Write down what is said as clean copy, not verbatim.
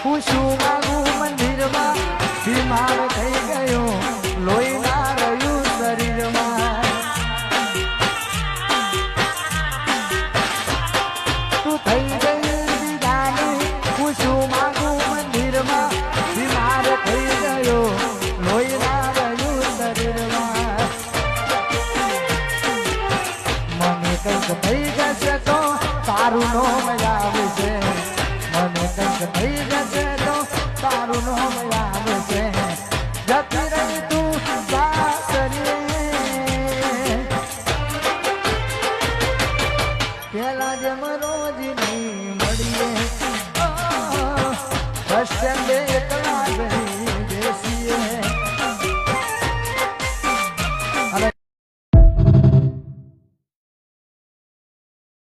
હું શું માગું મંદિરમાં બીમાર થઈ ગયો લોહી ના રહ્યું શરીરમાં તું થઈ ગઈ દીદાની હું શું માગું મંદિરમાં બીમાર થઈ ગયો લોહી ના રહ્યું શરીરમાં મને કંઈક થઈ જશે તો તારું નો મજા આવશે મને કંઈક થઈ જશે તો તારું નો મજા આવશે જતી રહી તું સાસરીએ પેલા જેમ રોજ નહીં મળીએ બસ સ્ટેન્ડે એકલા